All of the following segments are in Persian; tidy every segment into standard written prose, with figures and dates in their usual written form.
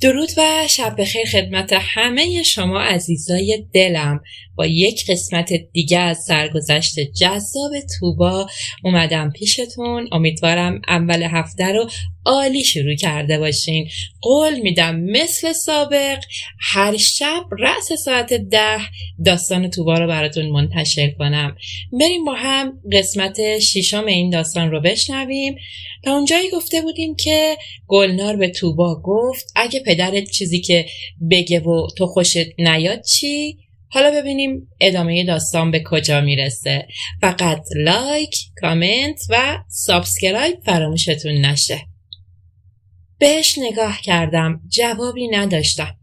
درود و شب بخیر خدمت همه شما عزیزای دلم. با یک قسمت دیگه از سرگذشت جذاب طوبا اومدم پیشتون. امیدوارم اول هفته رو عالی شروع کرده باشین. قول میدم مثل سابق هر شب رأس ساعت 10 داستان طوبا رو براتون منتشر کنم. بریم با هم قسمت 6 این داستان رو بشنویم. تا اونجایی گفته بودیم که گلنار به طوبا گفت اگه پدرت چیزی که بگه و تو خوشت نیاد چی؟ حالا ببینیم ادامه داستان به کجا میرسه. فقط لایک، کامنت و سابسکرایب فراموشتون نشه. بهش نگاه کردم، جوابی نداشتم.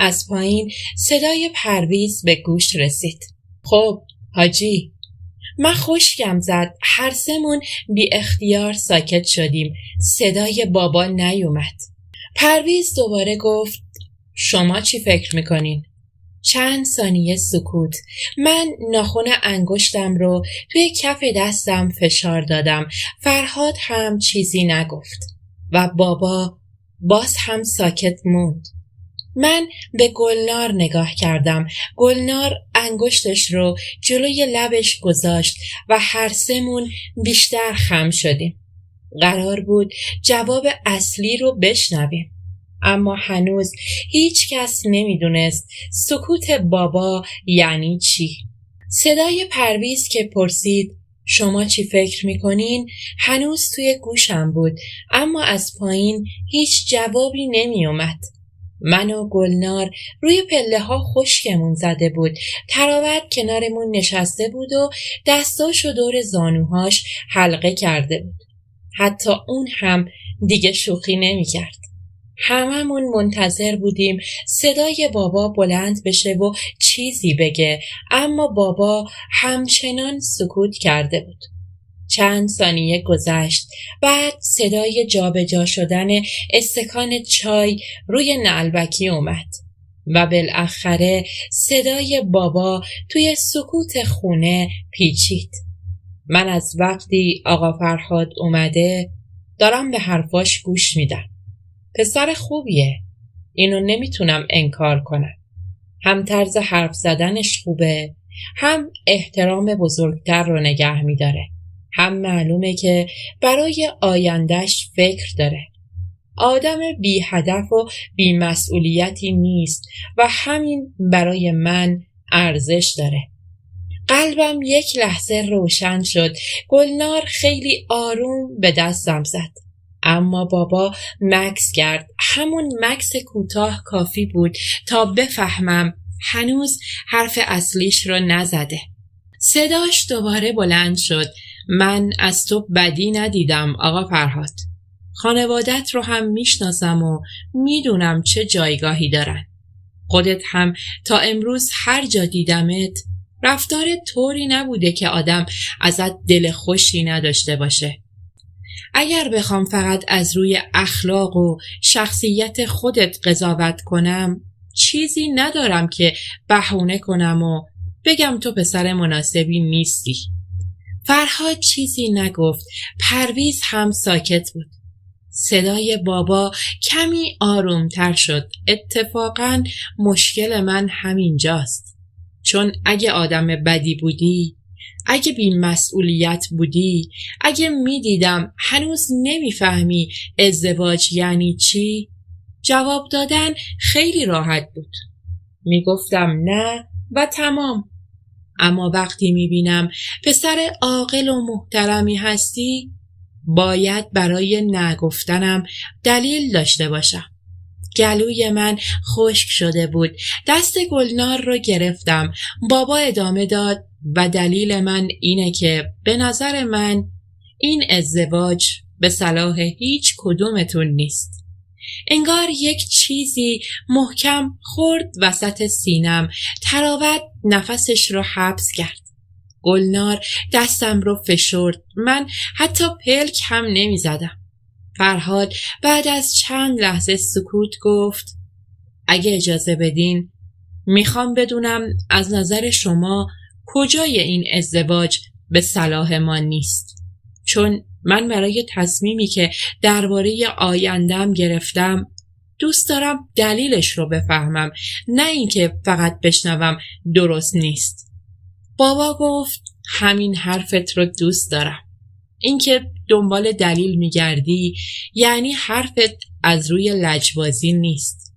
از پایین صدای پرویز به گوش رسید. خب حاجی. من خشکم زد. هر سمون بی اختیار ساکت شدیم. صدای بابا نیومد. پرویز دوباره گفت شما چی فکر میکنین؟ چند ثانیه سکوت. من ناخن انگشتم رو توی کف دستم فشار دادم. فرهاد هم چیزی نگفت و بابا باز هم ساکت موند. من به گلنار نگاه کردم. گلنار انگشتش رو جلوی لبش گذاشت و هر سمون بیشتر خم شدیم. قرار بود جواب اصلی رو بشنویم. اما هنوز هیچ کس نمیدونست سکوت بابا یعنی چی. صدای پرویز که پرسید شما چی فکر میکنین هنوز توی گوشم بود، اما از پایین هیچ جوابی نمی اومد. من و گلنار روی پله ها خشکمون زده بود. تراوت کنارمون نشسته بود و دستاشو دور زانوهاش حلقه کرده بود. حتی اون هم دیگه شوخی نمی کرد. هممون منتظر بودیم صدای بابا بلند بشه و چیزی بگه، اما بابا همچنان سکوت کرده بود. چند ثانیه گذشت. بعد صدای جابجا شدن استکان چای روی نعلبکی اومد و بالاخره صدای بابا توی سکوت خونه پیچید. من از وقتی آقا فرهاد اومده دارم به حرفاش گوش میدم. پسر خوبیه، اینو نمیتونم انکار کنم. هم طرز حرف زدنش خوبه، هم احترام بزرگتر رو نگه میداره، هم معلومه که برای آیندهش فکر داره. آدم بی هدف و بی مسئولیتی نیست و همین برای من ارزش داره. قلبم یک لحظه روشن شد. گلنار خیلی آروم به دستم زد. اما بابا مکث کرد. همون مکث کوتاه کافی بود تا بفهمم هنوز حرف اصلیش رو نزده. صداش دوباره بلند شد. من از تو بدی ندیدم آقا فرهاد. خانوادت رو هم میشناسم و میدونم چه جایگاهی دارن. خودت هم تا امروز هر جا دیدمت رفتار طوری نبوده که آدم ازت دل خوشی نداشته باشه. اگر بخوام فقط از روی اخلاق و شخصیت خودت قضاوت کنم چیزی ندارم که بهونه کنم و بگم تو پسر مناسبی نیستی. فرهاد چیزی نگفت. پرویز هم ساکت بود. صدای بابا کمی آرومتر شد. اتفاقاً مشکل من همینجاست. چون اگه آدم بدی بودی، اگه بی مسئولیت بودی، اگه میدیدم هنوز نمیفهمی ازدواج یعنی چی، جواب دادن خیلی راحت بود. میگفتم نه و تمام. اما وقتی میبینم پسر عاقل و محترمی هستی باید برای نگفتنم دلیل داشته باشم. گلوی من خشک شده بود. دست گلنار رو گرفتم. بابا ادامه داد و دلیل من اینه که به نظر من این ازدواج به صلاح هیچ کدومتون نیست. انگار یک چیزی محکم خورد وسط سینم. تراوت نفسش رو حبس کرد. گلنار دستم رو فشرد. من حتی پلک هم نمی زدم. فرهاد بعد از چند لحظه سکوت گفت اگه اجازه بدین میخوام بدونم از نظر شما کجای این ازدواج به صلاح ما نیست. چون من برای تصمیمی که درباره آیندم گرفتم دوست دارم دلیلش رو بفهمم، نه اینکه فقط بشنوم درست نیست. بابا گفت همین حرفت رو دوست دارم. اینکه دنبال دلیل میگردی یعنی حرفت از روی لجبازی نیست.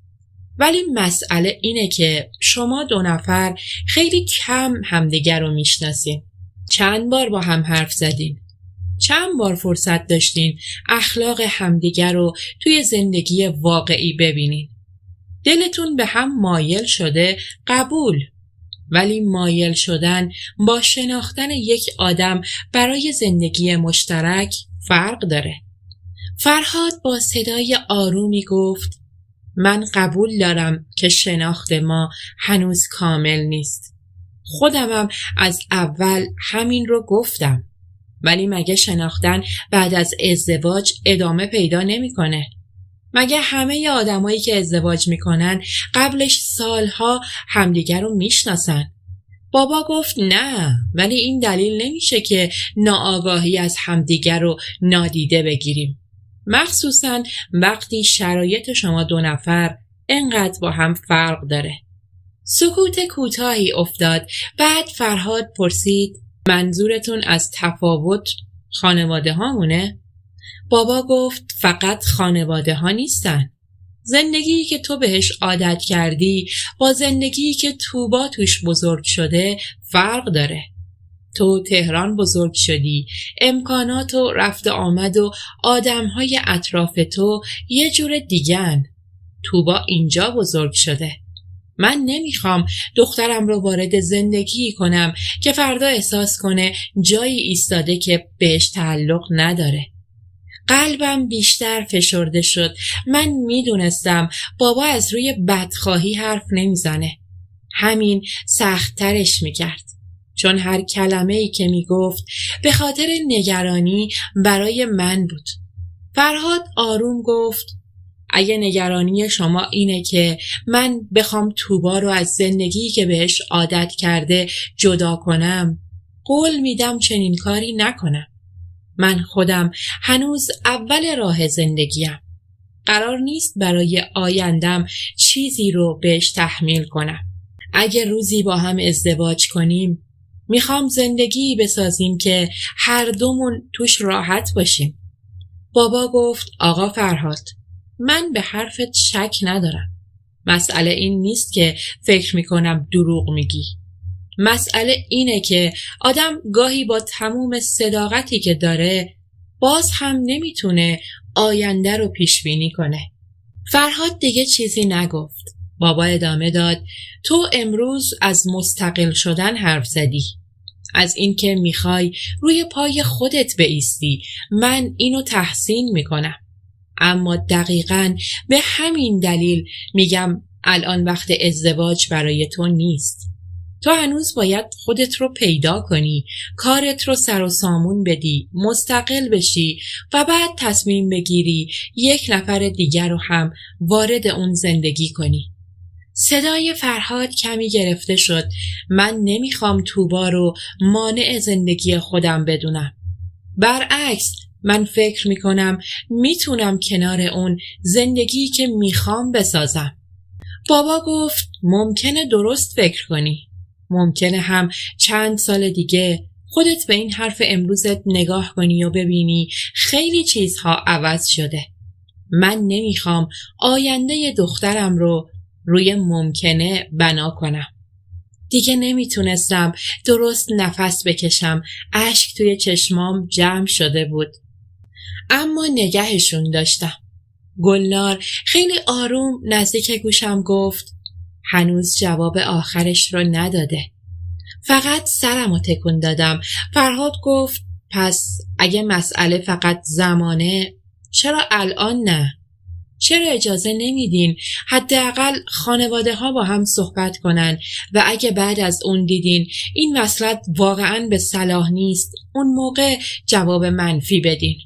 ولی مسئله اینه که شما 2 نفر خیلی کم همدیگر رو میشناسین. چند بار با هم حرف زدین؟ چند بار فرصت داشتین اخلاق همدیگر رو توی زندگی واقعی ببینین؟ دلتون به هم مایل شده، قبول. ولی مایل شدن با شناختن یک آدم برای زندگی مشترک فرق داره. فرهاد با صدای آرومی گفت من قبول دارم که شناخت ما هنوز کامل نیست. خودمم از اول همین رو گفتم. ولی مگه شناختن بعد از ازدواج ادامه پیدا نمی‌کنه؟ مگه همه آدمایی که ازدواج میکنن قبلش سالها همدیگر رو میشناسن؟ بابا گفت نه، ولی این دلیل نمیشه که ناآگاهی از همدیگر رو نادیده بگیریم. مخصوصاً وقتی شرایط شما 2 نفر انقدر با هم فرق داره. سکوت کوتاهی افتاد. بعد فرهاد پرسید منظورتون از تفاوت خانواده هامونه؟ بابا گفت فقط خانواده ها نیستن. زندگیی که تو بهش عادت کردی با زندگیی که طوبا توش بزرگ شده فرق داره. تو تهران بزرگ شدی، امکانات و رفت آمد و آدمهای اطراف تو یه جور دیگن. طوبا اینجا بزرگ شده. من نمیخوام دخترم رو وارد زندگی کنم که فردا احساس کنه جایی ایستاده که بهش تعلق نداره. قلبم بیشتر فشرده شد. من میدونستم بابا از روی بدخواهی حرف نمیزنه. همین سخت‌ترش میکرد. چون هر کلمه‌ای که میگفت به خاطر نگرانی برای من بود. فرهاد آروم گفت اگه نگرانی شما اینه که من بخوام طوبا رو از زندگی که بهش عادت کرده جدا کنم، قول میدم چنین کاری نکنم. من خودم هنوز اول راه زندگیم. قرار نیست برای آیندم چیزی رو بهش تحمیل کنم. اگه روزی با هم ازدواج کنیم، میخوام زندگی بسازیم که هر دومون توش راحت باشیم. بابا گفت آقا فرهاد، من به حرفت شک ندارم. مسئله این نیست که فکر میکنم دروغ میگی. مسئله اینه که آدم گاهی با تموم صداقتی که داره باز هم نمیتونه آینده رو پیش بینی کنه. فرهاد دیگه چیزی نگفت. بابا ادامه داد تو امروز از مستقل شدن حرف زدی. از این که میخوای روی پای خودت بایستی. من اینو تحسین میکنم. اما دقیقاً به همین دلیل میگم الان وقت ازدواج برای تو نیست. تو هنوز باید خودت رو پیدا کنی، کارت رو سر و سامون بدی، مستقل بشی و بعد تصمیم بگیری یک نفر دیگر رو هم وارد اون زندگی کنی. صدای فرهاد کمی گرفته شد. من نمیخوام طوبا رو مانع زندگی خودم بدونم. برعکس، من فکر میکنم میتونم کنار اون زندگی که میخوام بسازم. بابا گفت ممکنه درست فکر کنی. ممکنه هم چند سال دیگه خودت به این حرف امروزت نگاه کنی و ببینی خیلی چیزها عوض شده. من نمیخوام آینده دخترم رو روی ممکنه بنا کنم. دیگه نمیتونستم درست نفس بکشم. اشک توی چشمام جمع شده بود. اما نگهشون داشتم. گلنار خیلی آروم نزدیک گوشم گفت هنوز جواب آخرش رو نداده. فقط سرمو تکون دادم. فرهاد گفت پس اگه مسئله فقط زمانه، چرا الان نه؟ چرا اجازه نمیدین حداقل خانواده ها با هم صحبت کنن و اگه بعد از اون دیدین این مسئله واقعاً به صلاح نیست، اون موقع جواب منفی بدین.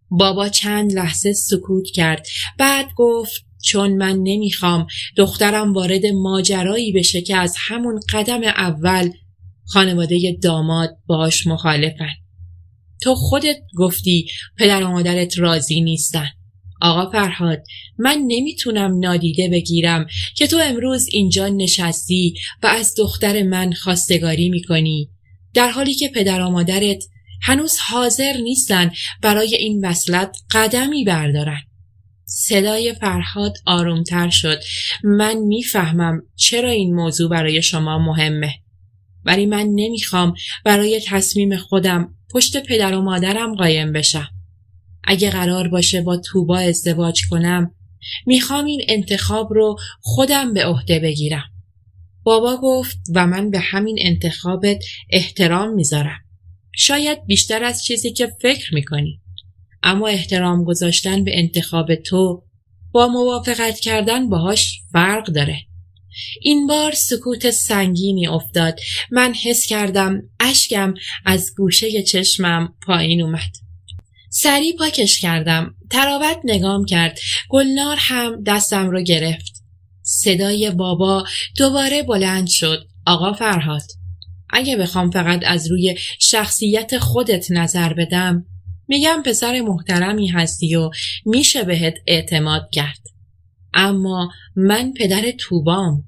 بابا چند لحظه سکوت کرد. بعد گفت چون من نمیخوام دخترم وارد ماجرایی بشه که از همون قدم اول خانواده داماد باش مخالفن. تو خودت گفتی پدر و مادرت راضی نیستن. آقا فرهاد، من نمیتونم نادیده بگیرم که تو امروز اینجا نشستی و از دختر من خواستگاری میکنی، در حالی که پدر و مادرت هنوز حاضر نیستن برای این وصلت قدمی بردارن. صدای فرهاد آرومتر شد. من میفهمم چرا این موضوع برای شما مهمه، ولی من نمیخوام برای تصمیم خودم پشت پدر و مادرم قایم بشم. اگه قرار باشه با طوبا ازدواج کنم، میخوام این انتخاب رو خودم به عهده بگیرم. بابا گفت و من به همین انتخابت احترام میذارم. شاید بیشتر از چیزی که فکر میکنی. اما احترام گذاشتن به انتخاب تو با موافقت کردن باهاش فرق داره. این بار سکوت سنگینی افتاد. من حس کردم اشکم از گوشه چشمم پایین اومد. سریع پاکش کردم. تراوت نگام کرد. گلنار هم دستم رو گرفت. صدای بابا دوباره بلند شد. آقا فرهاد، اگه بخوام فقط از روی شخصیت خودت نظر بدم، میگم پسر محترمی هستی و میشه بهت اعتماد کرد. اما من پدر طوبام.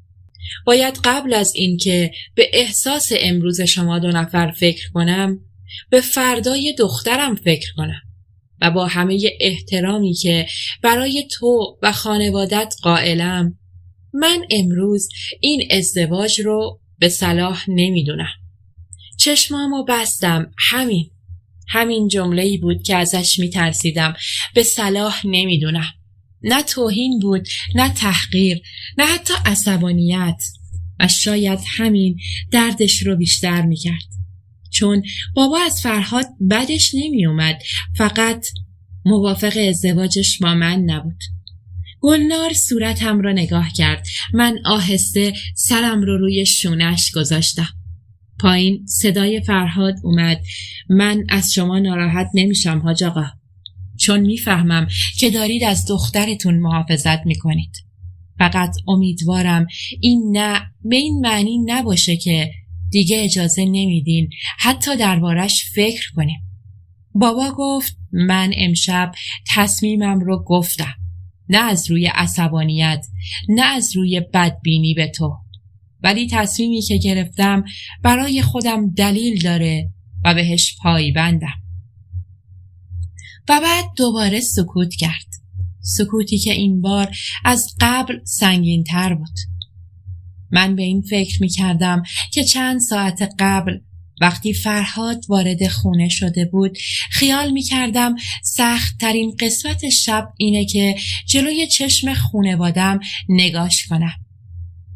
باید قبل از اینکه به احساس امروز شما دو نفر فکر کنم، به فردای دخترم فکر کنم و با همه احترامی که برای تو و خانوادت قائلم، من امروز این ازدواج رو به صلاح نمیدونم. چشمامو بستم. همین جمله‌ای بود که ازش میترسیدم. به صلاح نمیدونم. نه توهین بود، نه تحقیر، نه حتی عصبانیت. و شاید همین دردش رو بیشتر میکرد. چون بابا از فرهاد بدش نمی اومد، فقط موافق ازدواجش با من نبود. گلنار صورتم رو نگاه کرد. من آهسته سرم رو روی شونش گذاشتم. پایین صدای فرهاد اومد. من از شما ناراحت نمیشم حاج آقا، چون میفهمم که دارید از دخترتون محافظت میکنید. فقط امیدوارم این نه به این معنی نباشه که دیگه اجازه نمیدین حتی دربارش فکر کنیم. بابا گفت من امشب تصمیمم رو گفتم. نه از روی عصبانیت، نه از روی بدبینی به تو، ولی تصمیمی که گرفتم برای خودم دلیل داره و بهش پایبندم. و بعد دوباره سکوت کرد. سکوتی که این بار از قبل سنگین تر بود. من به این فکر می کردم که چند ساعت قبل وقتی فرهاد وارد خونه شده بود، خیال می کردم سخت ترین قسمت شب اینه که جلوی چشم خونوادم نگاش کنم.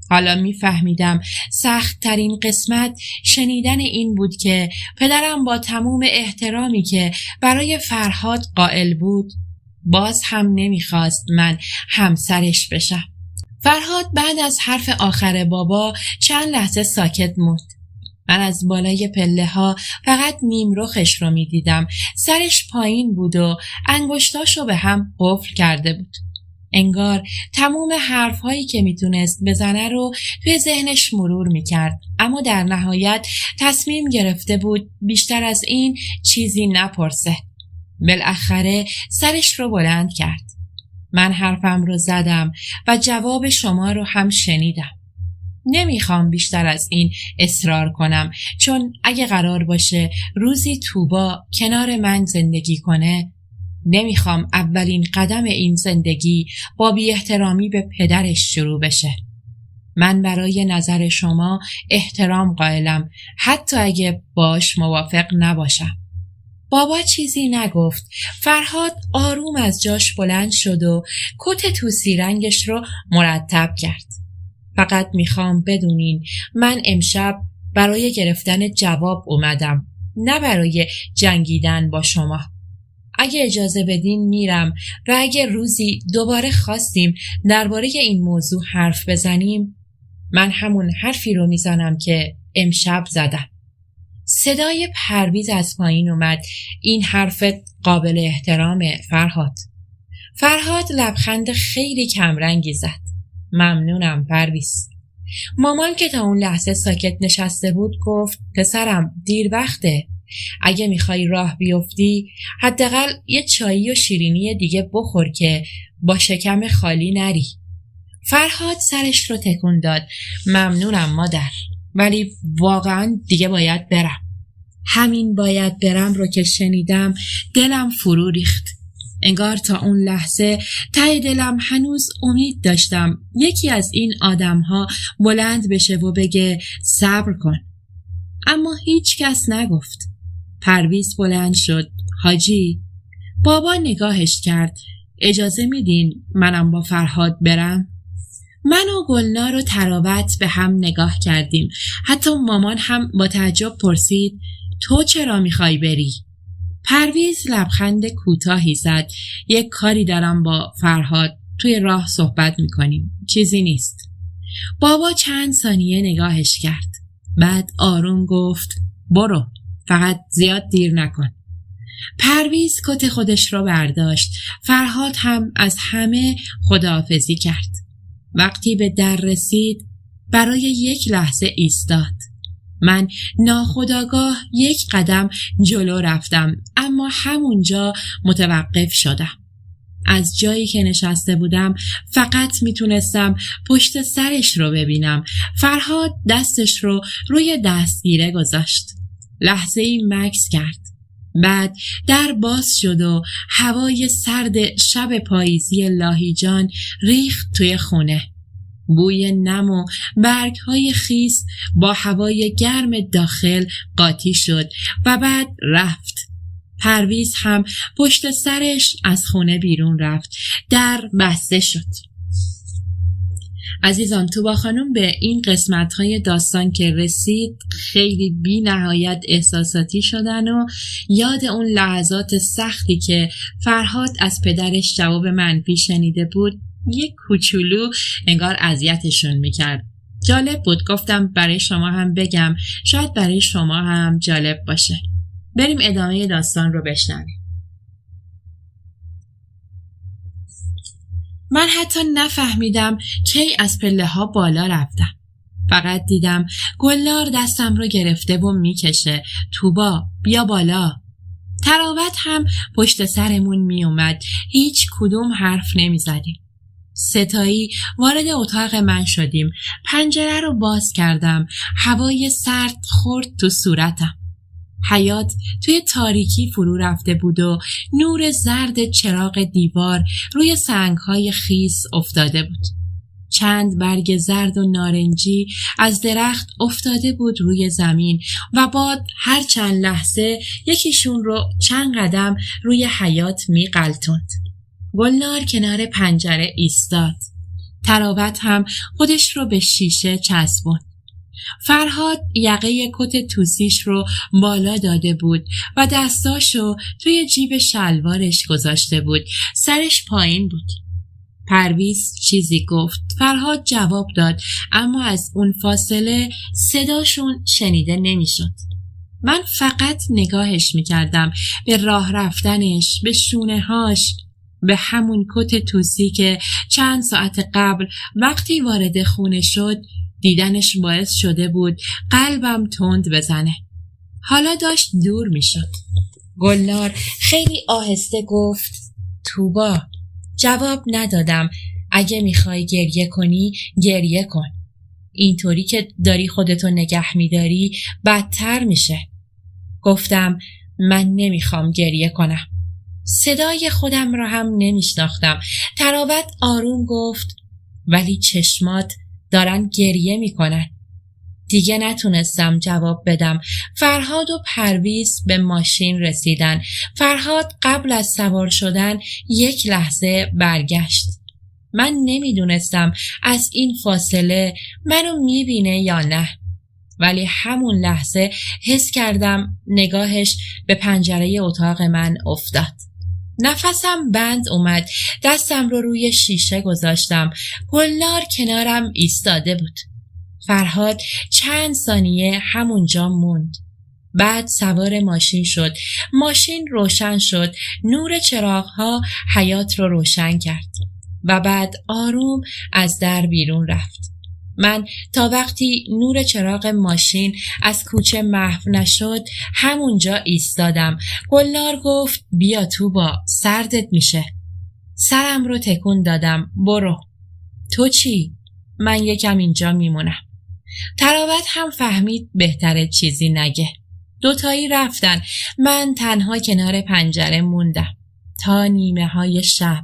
حالا می فهمیدم سخت ترین قسمت شنیدن این بود که پدرم با تموم احترامی که برای فرهاد قائل بود، باز هم نمیخواست من همسرش بشم. فرهاد بعد از حرف آخر بابا چند لحظه ساکت موند. من از بالای پله ها فقط نیم رخش رو می دیدم. سرش پایین بود و انگشتاشو به هم قفل کرده بود. انگار تموم حرفهایی که میتونست بزنه رو توی ذهنش مرور میکرد، اما در نهایت تصمیم گرفته بود بیشتر از این چیزی نپرسه. بالاخره سرش رو بلند کرد. من حرفم رو زدم و جواب شما رو هم شنیدم. نمیخوام بیشتر از این اصرار کنم، چون اگه قرار باشه روزی طوبا کنار من زندگی کنه، نمیخوام اولین قدم این زندگی با بی احترامی به پدرش شروع بشه. من برای نظر شما احترام قائلم، حتی اگه باش موافق نباشم. بابا چیزی نگفت. فرهاد آروم از جاش بلند شد و کت توسی رنگش رو مرتب کرد. فقط میخوام بدونین من امشب برای گرفتن جواب اومدم، نه برای جنگیدن با شما. اگه اجازه بدین میرم و اگه روزی دوباره خواستیم درباره این موضوع حرف بزنیم، من همون حرفی رو میزنم که امشب زدم. صدای پرویز از پایین اومد. این حرفت قابل احترامه فرهاد. فرهاد لبخند خیلی کمرنگی زد. ممنونم پرویز. مامان که تا اون لحظه ساکت نشسته بود گفت پسرم دیر وقته، اگه میخوای راه بیفتی حداقل یه چایی و شیرینی دیگه بخور که با شکم خالی نری. فرهاد سرش رو تکون داد. ممنونم مادر، ولی واقعا دیگه باید برم. همین باید برم رو که شنیدم دلم فرو ریخت. انگار تا اون لحظه ته دلم هنوز امید داشتم یکی از این آدم‌ها بلند بشه و بگه صبر کن. اما هیچ کس نگفت. پرویز بلند شد. حاجی. بابا نگاهش کرد. اجازه میدین منم با فرهاد برم؟ من و گلنار و تراوت به هم نگاه کردیم. حتی مامان هم با تعجب پرسید تو چرا میخوای بری؟ پرویز لبخند کوتاهی زد. یک کاری دارم با فرهاد، توی راه صحبت میکنیم، چیزی نیست. بابا چند ثانیه نگاهش کرد. بعد آروم گفت برو، فقط زیاد دیر نکن. پرویز کت خودش رو برداشت. فرهاد هم از همه خداحافظی کرد. وقتی به در رسید برای یک لحظه ایستاد. من ناخودآگاه یک قدم جلو رفتم، اما همونجا متوقف شدم. از جایی که نشسته بودم فقط میتونستم پشت سرش رو ببینم. فرهاد دستش رو روی دستگیره گذاشت. لحظه ای مکث کرد. بعد در باز شد و هوای سرد شب پاییزی لاهیجان ریخت توی خونه. بوی نم و برگ‌های خیس با هوای گرم داخل قاطی شد و بعد رفت. پرویز هم پشت سرش از خونه بیرون رفت. در بسته شد. عزیزان، توبا خانم به این قسمت‌های داستان که رسید خیلی بی نهایت احساساتی شدن و یاد اون لحظات سختی که فرهاد از پدرش جواب منفی شنیده بود یک کوچولو انگار اذیتشون میکرد. جالب بود، گفتم برای شما هم بگم، شاید برای شما هم جالب باشه. بریم ادامه داستان رو بشنویم. من حتی نفهمیدم کی از پله ها بالا رفتم. فقط دیدم گلنار دستم رو گرفته و میکشه. توبا بیا بالا. تراوت هم پشت سرمون میومد. هیچ کدوم حرف نمیزدیم. ستایی وارد اتاق من شدیم. پنجره رو باز کردم. هوای سرد خورد تو صورتم. حیاط توی تاریکی فرو رفته بود و نور زرد چراغ دیوار روی سنگ‌های خیس افتاده بود. چند برگ زرد و نارنجی از درخت افتاده بود روی زمین و باد هر چند لحظه یکیشون رو چند قدم روی حیاط می‌غلتوند. گلنار کنار پنجره ایستاد. تراوت هم خودش رو به شیشه چسبوند. فرهاد یقه کت توسیش رو بالا داده بود و دستاشو توی جیب شلوارش گذاشته بود. سرش پایین بود. پرویز چیزی گفت. فرهاد جواب داد، اما از اون فاصله صداشون شنیده نمیشد. من فقط نگاهش میکردم، به راه رفتنش، به شونه‌هاش، به همون کت توسی که چند ساعت قبل وقتی وارد خونه شد دیدنش باعث شده بود قلبم تند بزنه. حالا داشت دور می شد. گلنار خیلی آهسته گفت توبا. جواب ندادم. اگه میخوای گریه کنی گریه کن. اینطوری که داری خودتو نگه میداری بدتر میشه. گفتم من نمیخوام گریه کنم. صدای خودم را هم نمیشناختم. تراوت آروم گفت ولی چشمات دارن گریه میکنن. دیگه نتونستم جواب بدم. فرهاد و پرویز به ماشین رسیدن. فرهاد قبل از سوار شدن یک لحظه برگشت. من نمیدونستم از این فاصله منو میبینه یا نه. ولی همون لحظه حس کردم نگاهش به پنجره اتاق من افتاد. نفسم بند اومد. دستم رو روی شیشه گذاشتم. گلنار کنارم ایستاده بود. فرهاد چند ثانیه همونجا موند. بعد سوار ماشین شد. ماشین روشن شد. نور چراغ‌ها حیاط رو روشن کرد. و بعد آروم از در بیرون رفت. من تا وقتی نور چراغ ماشین از کوچه محو نشد همونجا ایستادم. گلنار گفت بیا توبا، سردت میشه. سرم رو تکون دادم. برو. تو چی؟ من یکم اینجا میمونم. تراوت هم فهمید بهتره چیزی نگه. دوتایی رفتن. من تنها کنار پنجره موندم تا نیمه های شب.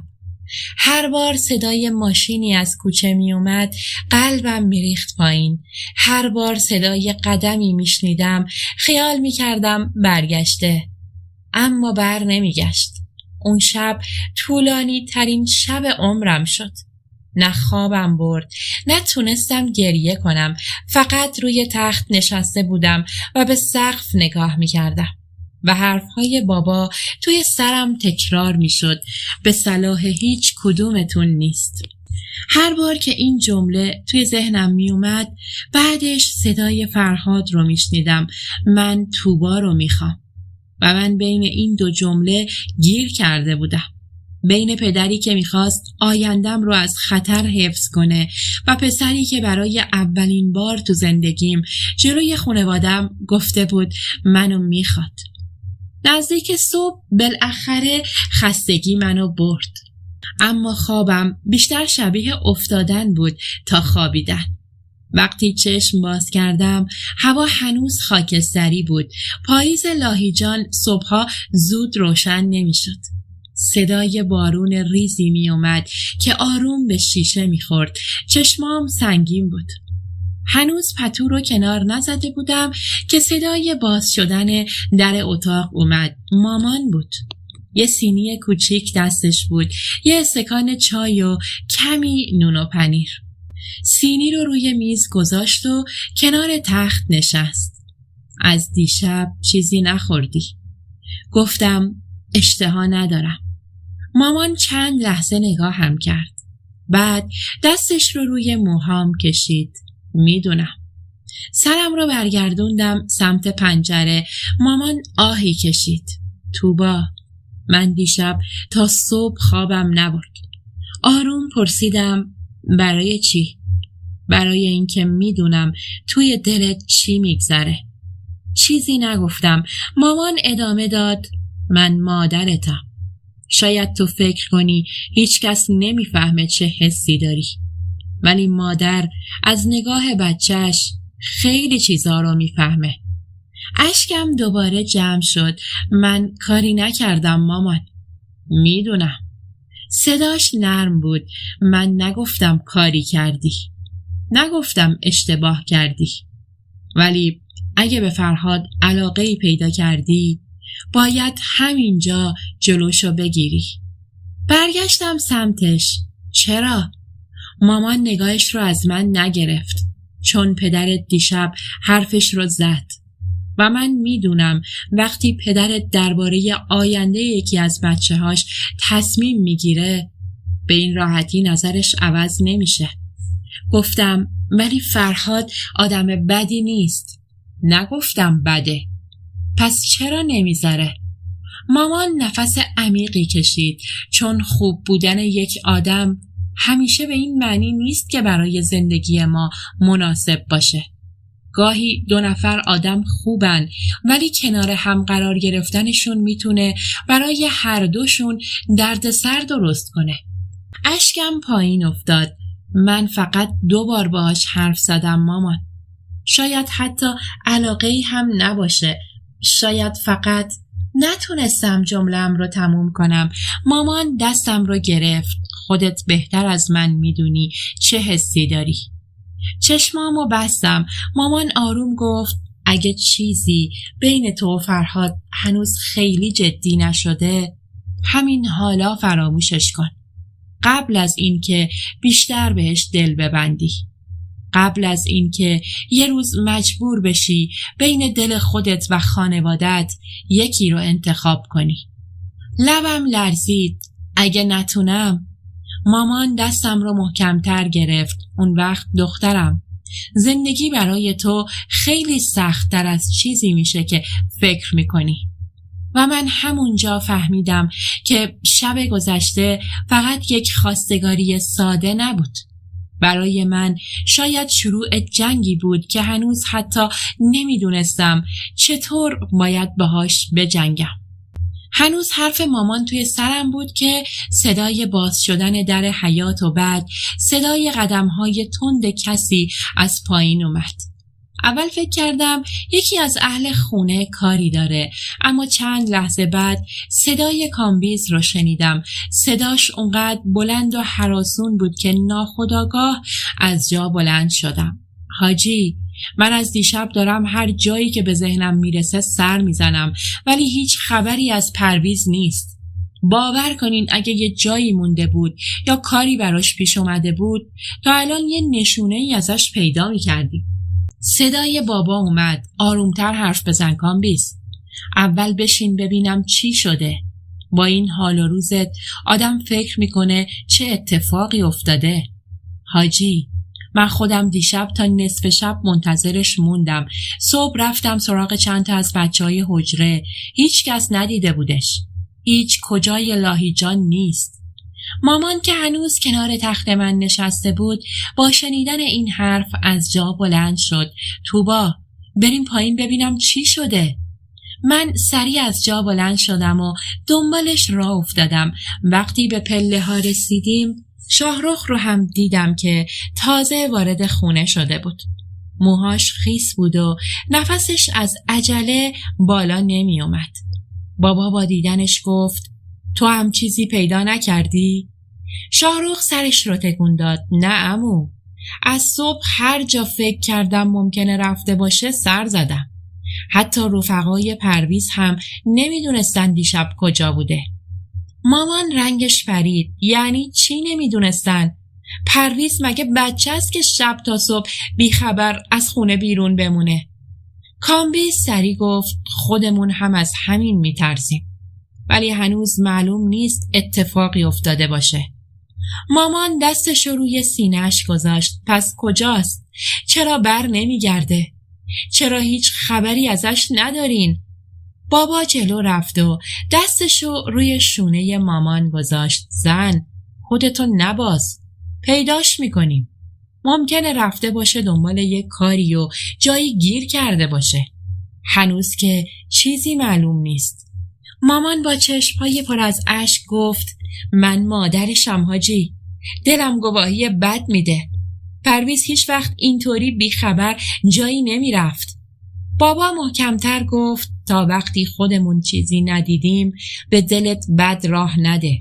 هر بار صدای ماشینی از کوچه می اومد قلبم می ریخت پایین. هر بار صدای قدمی می شنیدم خیال می کردم برگشته، اما بر نمی گشت. اون شب طولانی ترین شب عمرم شد. نه خوابم برد، نه تونستم گریه کنم. فقط روی تخت نشسته بودم و به سقف نگاه می کردم و حرفهای بابا توی سرم تکرار می شد. به صلاح هیچ کدومتون نیست. هر بار که این جمله توی ذهنم می اومد بعدش صدای فرهاد رو می شنیدم. من توبا رو می خوام. و من بین این دو جمله گیر کرده بودم. بین پدری که میخواست آیندم رو از خطر حفظ کنه و پسری که برای اولین بار تو زندگیم جلوی خانوادم گفته بود منو میخواد. نزدیک صبح بالاخره خستگی منو برد، اما خوابم بیشتر شبیه افتادن بود تا خوابیدن. وقتی چشم باز کردم هوا هنوز خاکستری بود. پاییز لاهیجان صبحها زود روشن نمی شد. صدای بارون ریزی می اومد که آروم به شیشه می خورد. چشمام سنگین بود. هنوز پتو رو کنار نزده بودم که صدای باز شدن در اتاق اومد. مامان بود. یه سینی کوچیک دستش بود، یه استکان چای و کمی نون و پنیر. سینی رو روی میز گذاشت و کنار تخت نشست. از دیشب چیزی نخوردی؟ گفتم اشتها ندارم. مامان چند لحظه نگاه هم کرد. بعد دستش رو روی موهام کشید. میدونم. سرم رو برگردوندم سمت پنجره. مامان آهی کشید. توبا، من دیشب تا صبح خوابم نبرد. آروم پرسیدم برای چی؟ برای اینکه میدونم توی دلت چی میگذره. چیزی نگفتم. مامان ادامه داد من مادرتم. شاید تو فکر کنی هیچ کس نمیفهمه چه حسی داری، ولی مادر از نگاه بچهش خیلی چیزا رو میفهمه. اشکم دوباره جمع شد. من کاری نکردم مامان. میدونم. صداش نرم بود. من نگفتم کاری کردی. نگفتم اشتباه کردی. ولی اگه به فرهاد علاقه‌ای پیدا کردی باید همینجا جلوشو بگیری. برگشتم سمتش. چرا؟ مامان نگاهش رو از من نگرفت، چون پدرت دیشب حرفش رو زد و من میدونم وقتی پدرت درباره آینده یکی از بچه‌هاش تصمیم میگیره به این راحتی نظرش عوض نمیشه. گفتم ولی فرهاد آدم بدی نیست. نگفتم بده. پس چرا نمیذاره؟ مامان نفس عمیقی کشید، چون خوب بودن یک آدم همیشه به این معنی نیست که برای زندگی ما مناسب باشه. گاهی 2 نفر آدم خوبن ولی کنار هم قرار گرفتنشون میتونه برای هر دوشون دردسر درست کنه. اشکم پایین افتاد. من فقط 2 بار باهاش حرف زدم مامان. شاید حتی علاقه‌ای هم نباشه. شاید فقط نتونستم جمله‌ام رو تموم کنم. مامان دستم رو گرفت. خودت بهتر از من میدونی چه حسی داری. چشمامو بستم. مامان آروم گفت اگه چیزی بین تو و فرهاد هنوز خیلی جدی نشده همین حالا فراموشش کن، قبل از این که بیشتر بهش دل ببندی، قبل از این که یه روز مجبور بشی بین دل خودت و خانوادت یکی رو انتخاب کنی. لبم لرزید. اگه نتونم. مامان دستم رو محکمتر گرفت. اون وقت دخترم، زندگی برای تو خیلی سخت‌تر از چیزی میشه که فکر میکنی. و من همونجا فهمیدم که شب گذشته فقط یک خواستگاری ساده نبود. برای من شاید شروع جنگی بود که هنوز حتی نمیدونستم چطور باید باهاش بجنگم. هنوز حرف مامان توی سرم بود که صدای باز شدن در حیاط و بعد صدای قدم‌های تند کسی از پایین اومد. اول فکر کردم یکی از اهل خونه کاری داره، اما چند لحظه بعد صدای کامبیز رو شنیدم. صداش اونقدر بلند و هراسون بود که ناخودآگاه از جا بلند شدم. حاجی، من از دیشب دارم هر جایی که به ذهنم میرسه سر میزنم، ولی هیچ خبری از پرویز نیست. باور کنین اگه یه جایی مونده بود یا کاری براش پیش اومده بود تا الان یه نشونه ای ازش پیدا میکردیم. صدای بابا اومد. آرومتر حرف بزن کامبیز. اول بشین ببینم چی شده. با این حال و روزت آدم فکر میکنه چه اتفاقی افتاده. حاجی، من خودم دیشب تا نصف شب منتظرش موندم. صبح رفتم سراغ چند تا از بچهای حجره. هیچ کس ندیده بودش. هیچ کجای لاهیجان نیست. مامان که هنوز کنار تخت من نشسته بود با شنیدن این حرف از جا بلند شد. توبا، بریم پایین ببینم چی شده. من سریع از جا بلند شدم و دنبالش راه افتادم. وقتی به پله ها رسیدیم شاهرخ رو هم دیدم که تازه وارد خونه شده بود. موهاش خیس بود و نفسش از عجله بالا نمی اومد. بابا با دیدنش گفت تو هم چیزی پیدا نکردی؟ شاهرخ سرش رو تکون داد. نه عمو، از صبح هر جا فکر کردم ممکنه رفته باشه سر زدم. حتی رفقای پرویز هم نمیدونستن دیشب کجا بوده. مامان رنگش پرید. یعنی چی نمیدونستن؟ پرویز مگه بچه است که شب تا صبح بیخبر از خونه بیرون بمونه؟ کامبیز سری گفت خودمون هم از همین میترسیم، ولی هنوز معلوم نیست اتفاقی افتاده باشه. مامان دستش روی سینه‌اش گذاشت. پس کجاست؟ چرا بر نمیگرده؟ چرا هیچ خبری ازش ندارین؟ بابا جلو رفت و دستشو روی شونه مامان گذاشت. زن، خودتو نباز، پیداش میکنیم. ممکنه رفته باشه دنبال یه کاری و جایی گیر کرده باشه. هنوز که چیزی معلوم نیست. مامان با چشمهای پر از اشک گفت من مادرشم حاجی. دلم گواهی بد میده. پرویز هیچ وقت اینطوری بیخبر جایی نمی رفت. بابا محکمتر گفت تا وقتی خودمون چیزی ندیدیم به دلت بد راه نده.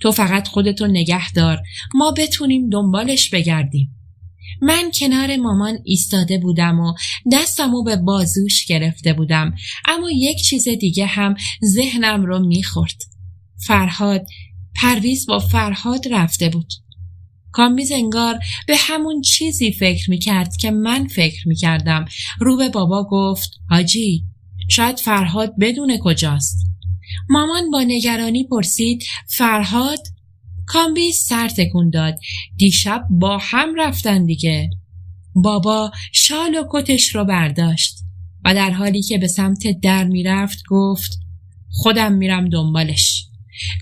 تو فقط خودتو نگه دار، ما بتونیم دنبالش بگردیم. من کنار مامان ایستاده بودم و دستمو به بازوش گرفته بودم، اما یک چیز دیگه هم ذهنم رو میخورد. فرهاد، پرویز با فرهاد رفته بود. کامبیز انگار به همون چیزی فکر میکرد که من فکر میکردم. رو به بابا گفت حاجی، شاید فرهاد بدونه کجاست. مامان با نگرانی پرسید فرهاد؟ کامبیز سر تکون داد. دیشب با هم رفتن دیگه. بابا شال و کتش رو برداشت و در حالی که به سمت در میرفت گفت خودم میرم دنبالش.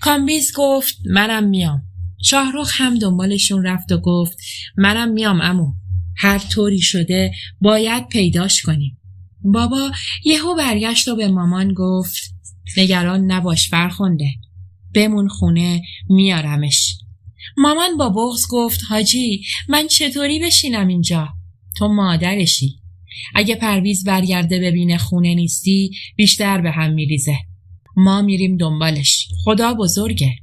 کامبیز گفت منم میام. شاهرخ هم دنبالشون رفت و گفت منم میام عمو. هر طوری شده باید پیداش کنیم. بابا یهو برگشت و به مامان گفت نگران نباش فرخنده، بمون خونه، میارمش. مامان با بغض گفت حاجی، من چطوری بشینم اینجا؟ تو مادرشی. اگه پرویز برگرده ببینه خونه نیستی بیشتر به هم میریزه. ما میریم دنبالش. خدا بزرگه.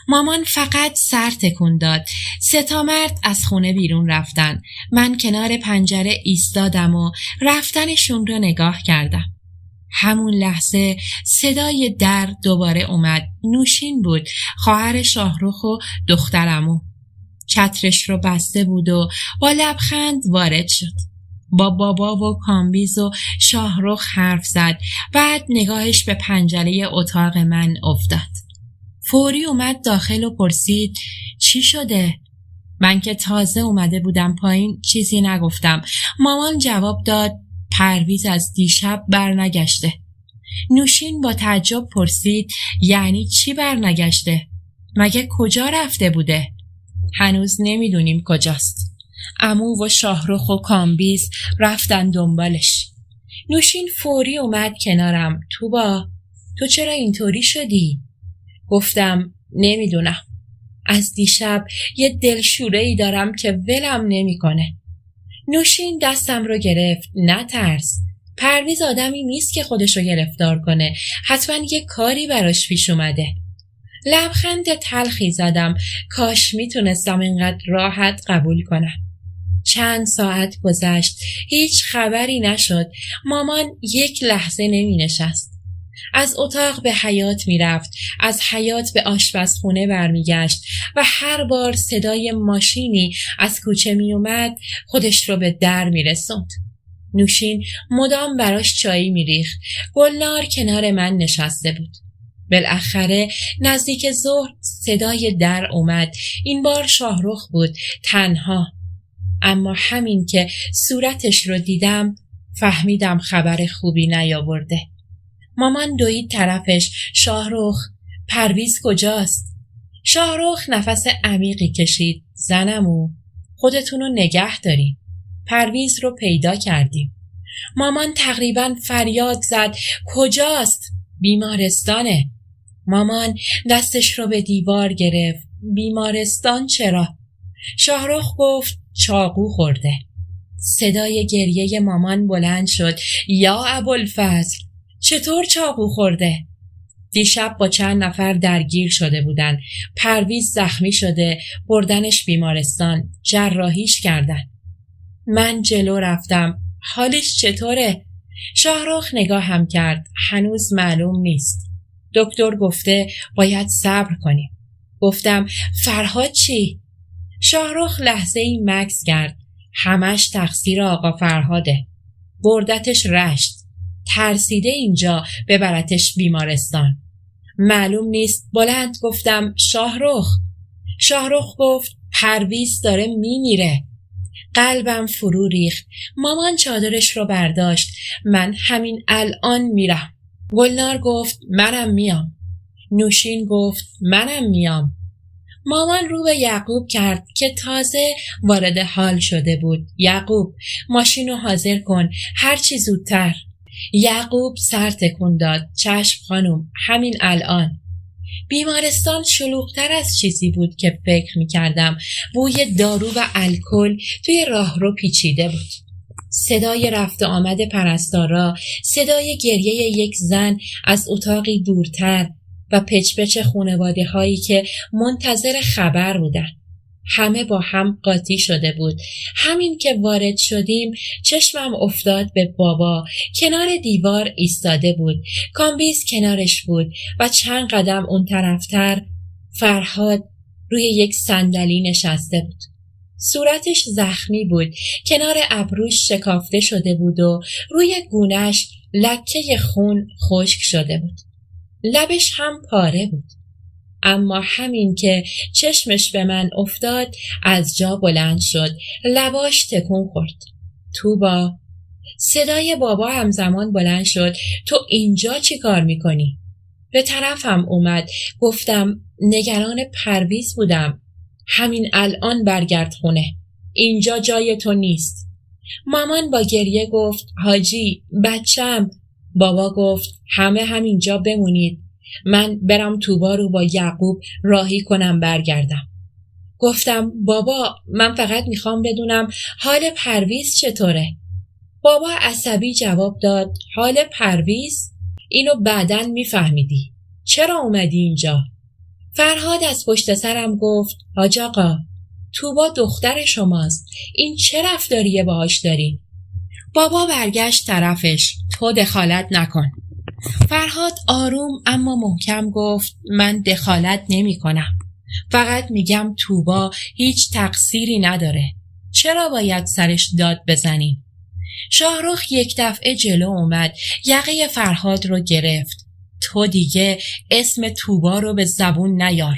مامان فقط سر تکون داد. 3 مرد از خونه بیرون رفتن. من کنار پنجره ایستادم و رفتنشون رو نگاه کردم. همون لحظه صدای در دوباره اومد. نوشین بود، خواهر شاهرخ و دختر عمو. چترش رو بسته بود و با لبخند وارد شد. با بابا و کامبیز و شاهرخ حرف زد. بعد نگاهش به پنجره اتاق من افتاد. فوری اومد داخل و پرسید چی شده؟ من که تازه اومده بودم پایین چیزی نگفتم. مامان جواب داد پرویز از دیشب برنگشته. نوشین با تعجب پرسید یعنی چی برنگشته؟ مگه کجا رفته بوده؟ هنوز نمیدونیم کجاست. عمو و شاهرخ و کامبیز رفتن دنبالش. نوشین فوری اومد کنارم. توبا، تو چرا اینطوری شدی؟ گفتم نمیدونم. از دیشب یه دلشوره‌ای دارم که ولم نمیکنه. نوشین دستم رو گرفت. نترس. پرویز آدمی نیست که خودشو گرفتار کنه. حتما یه کاری براش پیش اومده. لبخند تلخی زدم. کاش میتونستم اینقدر راحت قبول کنم. چند ساعت گذشت. هیچ خبری نشد. مامان یک لحظه نمی نشست. از اتاق به حیاط می رفت. از حیاط به آشپزخونه برمی گشت و هر بار صدای ماشینی از کوچه می اومد خودش رو به در می رسوند. نوشین مدام براش چایی می ریخت. گلنار کنار من نشسته بود. بالاخره نزدیک ظهر صدای در اومد. این بار شاهرخ بود، تنها. اما همین که صورتش رو دیدم فهمیدم خبر خوبی نیاورده. مامان دوید طرفش. شاهرخ، پرویز کجاست؟ شاهرخ نفس عمیقی کشید. زنمو، خودتونو نگه دارین. پرویز رو پیدا کردیم. مامان تقریبا فریاد زد. کجاست؟ بیمارستانه. مامان دستش رو به دیوار گرفت. بیمارستان چرا؟ شاهرخ گفت چاقو خورده. صدای گریه مامان بلند شد. یا ابوالفضل، چطور چاقو خورده؟ دیشب با چند نفر درگیر شده بودن. پرویز زخمی شده، بردنش بیمارستان، جراحیش کردن. من جلو رفتم. حالش چطوره؟ شاهرخ نگاهم کرد. هنوز معلوم نیست. دکتر گفته باید صبر کنیم. گفتم فرهاد چی؟ شاهرخ لحظه ای مکث کرد. همش تقصیر آقا فرهاده. بردتش رشت. ترسیده اینجا ببرتش بیمارستان. معلوم نیست. بلند گفتم شاهرخ. شاهرخ گفت پرویز داره میمیره. قلبم فرو ریخت. مامان چادرش رو برداشت. من همین الان میرم. گلنار گفت منم میام. نوشین گفت منم میام. مامان رو به یعقوب کرد که تازه وارد حال شده بود. یعقوب، ماشینو حاضر کن، هرچی زودتر. یعقوب سر تکون داد. چشم خانم، همین الان. بیمارستان شلوغ‌تر از چیزی بود که فکر می‌کردم. بوی دارو و الکل توی راهرو پیچیده بود. صدای رفت و آمد پرستارا، صدای گریه یک زن از اتاقی دورتر و پچ‌پچ خانواده‌هایی که منتظر خبر بودن. همه با هم قاطی شده بود. همین که وارد شدیم چشمم افتاد به بابا. کنار دیوار ایستاده بود. کامبیز کنارش بود و چند قدم اون طرفتر فرهاد روی یک صندلی نشسته بود. صورتش زخمی بود. کنار ابروش شکافته شده بود و روی گونه‌اش لکه خون خشک شده بود. لبش هم پاره بود. اما همین که چشمش به من افتاد از جا بلند شد. لباش تکون خورد. توبا. صدای بابا همزمان بلند شد. تو اینجا چی کار میکنی؟ به طرفم اومد. گفتم نگران پرویز بودم. همین الان برگرد خونه. اینجا جای تو نیست. مامان با گریه گفت حاجی بچم. بابا گفت همه همینجا بمونید. من برم توبا رو با یعقوب راهی کنم برگردم. گفتم بابا من فقط میخوام بدونم حال پرویز چطوره؟ بابا عصبی جواب داد حال پرویز؟ اینو بعداً میفهمیدی. چرا اومدی اینجا؟ فرهاد از پشت سرم گفت حاج آقا توبا دختر شماست. این چه رفتاریه باهاش داری؟ بابا برگشت طرفش. تو دخالت نکن. فرهاد آروم اما محکم گفت من دخالت نمی کنم. فقط میگم توبا هیچ تقصیری نداره. چرا باید سرش داد بزنیم؟ شاهرخ یک دفعه جلو اومد. یقه فرهاد رو گرفت. تو دیگه اسم توبا رو به زبون نیار.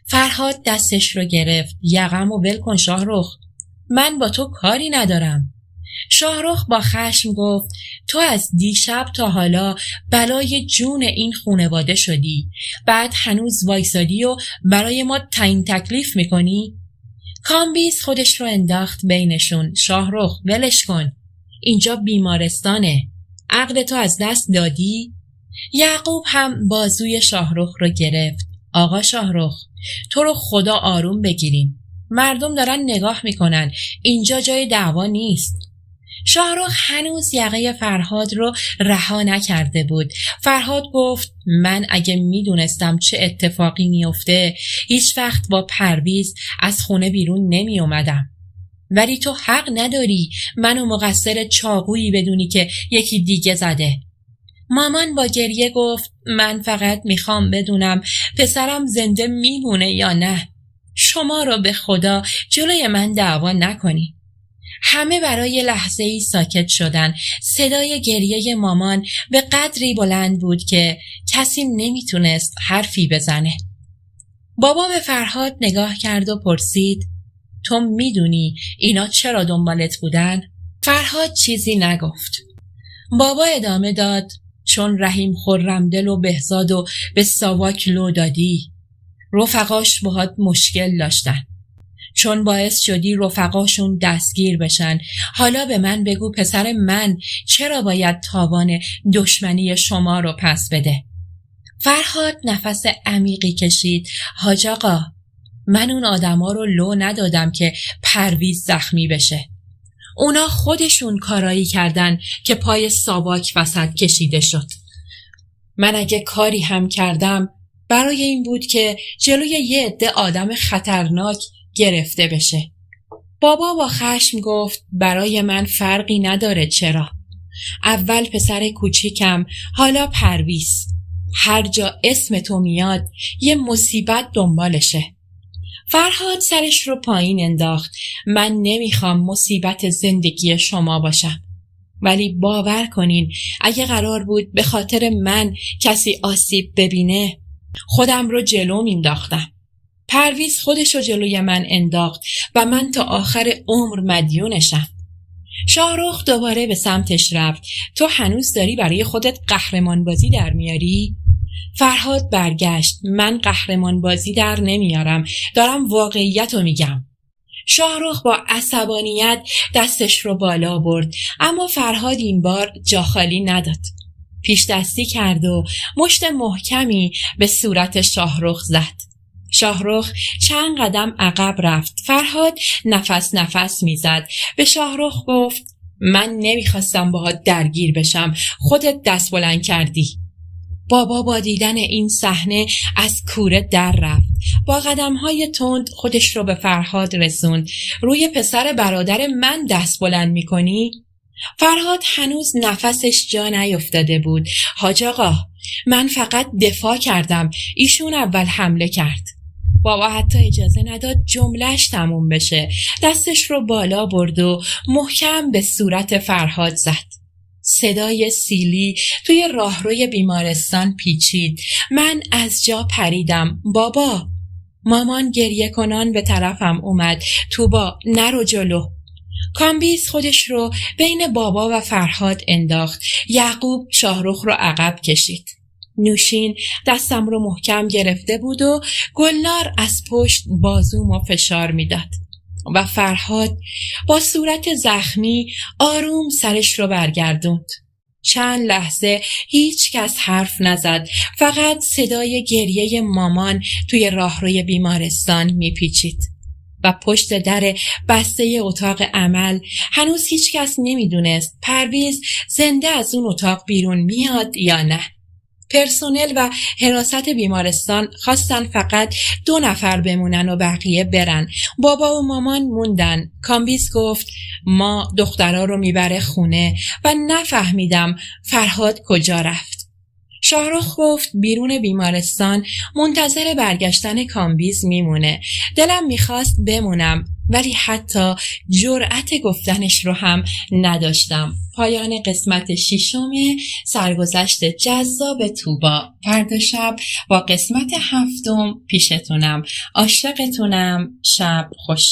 فرهاد دستش رو گرفت. یقم و ول کن شاهرخ. من با تو کاری ندارم. شاهرخ با خشم گفت تو از دیشب تا حالا بلای جون این خانواده شدی. بعد هنوز وایسادی و برای ما تعیین تکلیف میکنی؟ کامبیز خودش رو انداخت بینشون. شاهرخ ولش کن، اینجا بیمارستانه، عقل تو از دست دادی؟ یعقوب هم بازوی شاهرخ رو گرفت. آقا شاهرخ، تو رو خدا آروم بگیریم، مردم دارن نگاه میکنن، اینجا جای دعوا نیست. شاهرخ هنوز یقه فرهاد رو رها نکرده بود. فرهاد گفت من اگه میدونستم چه اتفاقی میفته هیچ وقت با پرویز از خونه بیرون نمی اومدم. ولی تو حق نداری منو مقصر چاقویی بدونی که یکی دیگه زده. مامان با گریه گفت من فقط میخوام بدونم پسرم زنده میمونه یا نه. شما رو به خدا جلوی من دعوا نکنی. همه برای لحظه‌ای ساکت شدن. صدای گریه مامان به قدری بلند بود که کسی نمیتونست حرفی بزنه. بابا به فرهاد نگاه کرد و پرسید تو میدونی اینا چرا دنبالت بودن؟ فرهاد چیزی نگفت. بابا ادامه داد چون رحیم خرمدل و بهزاد و به ساواک لو دادی. رفقاش باهات مشکل داشتن. چون باعث شدی رفقاشون دستگیر بشن. حالا به من بگو پسر من چرا باید تاوان دشمنی شما رو پس بده؟ فرهاد نفس عمیقی کشید. حاج آقا، من اون آدما رو لو ندادم که پرویز زخمی بشه. اونا خودشون کارایی کردن که پای ساواک وسط کشیده شد. من اگه کاری هم کردم برای این بود که جلوی یه عده آدم خطرناک گرفته بشه. بابا با خشم گفت برای من فرقی نداره چرا. اول پسر کوچیکم، حالا پرویز. هر جا اسم تو میاد یه مصیبت دنبالشه. فرهاد سرش رو پایین انداخت. من نمیخوام مصیبت زندگی شما باشم. ولی باور کنین اگه قرار بود به خاطر من کسی آسیب ببینه خودم رو جلو مینداختم. پرویز خودش رو جلوی من انداخت و من تا آخر عمر مدیونشم. شاهرخ دوباره به سمتش رفت. تو هنوز داری برای خودت قهرمان بازی در میاری؟ فرهاد برگشت. من قهرمان بازی در نمیارم، دارم واقعیت رو میگم. شاهرخ با عصبانیت دستش رو بالا برد، اما فرهاد این بار جا خالی نداد. پیش دستی کرد و مشت محکمی به صورت شاهرخ زد. شاهرخ چند قدم عقب رفت. فرهاد نفس نفس میزد. به شاهرخ گفت من نمیخواستم باهات درگیر بشم، خودت دست بلند کردی. بابا با دیدن این صحنه از کوره در رفت. با قدم‌های تند خودش رو به فرهاد رسوند. روی پسر برادر من دست بلند می‌کنی؟ فرهاد هنوز نفسش جا نیفتاده بود. حاج آقا، من فقط دفاع کردم، ایشون اول حمله کرد. بابا حتی اجازه نداد جمله‌اش تموم بشه. دستش رو بالا برد و محکم به صورت فرهاد زد. صدای سیلی توی راهروی بیمارستان پیچید. من از جا پریدم. بابا! مامان گریه کنان به طرفم اومد. توبا نرو جلو. کامبیز خودش رو بین بابا و فرهاد انداخت. یعقوب شاهرخ رو عقب کشید. نوشین دستم رو محکم گرفته بود و گلنار از پشت بازومو فشار میداد. و فرهاد با صورت زخمی آروم سرش رو برگردوند. چند لحظه هیچ کس حرف نزد. فقط صدای گریه مامان توی راهروی بیمارستان میپیچید. و پشت در بسته اتاق عمل هنوز هیچ کس نمیدونست پرویز زنده از اون اتاق بیرون میاد یا نه. پرسنل و حراست بیمارستان خواستن فقط 2 نفر بمونن و بقیه برن. بابا و مامان موندن. کامبیز گفت ما دخترها رو میبره خونه و نفهمیدم فرهاد کجا رفت. شاهرخ گفت بیرون بیمارستان منتظر برگشتن کامبیز میمونه. دلم میخواست بمونم ولی حتی جرأت گفتنش رو هم نداشتم. پایان قسمت 6 سرگذشت جذاب طوبا. فردا شب با قسمت 7 پیشتونم. عاشقتونم. شب خوش.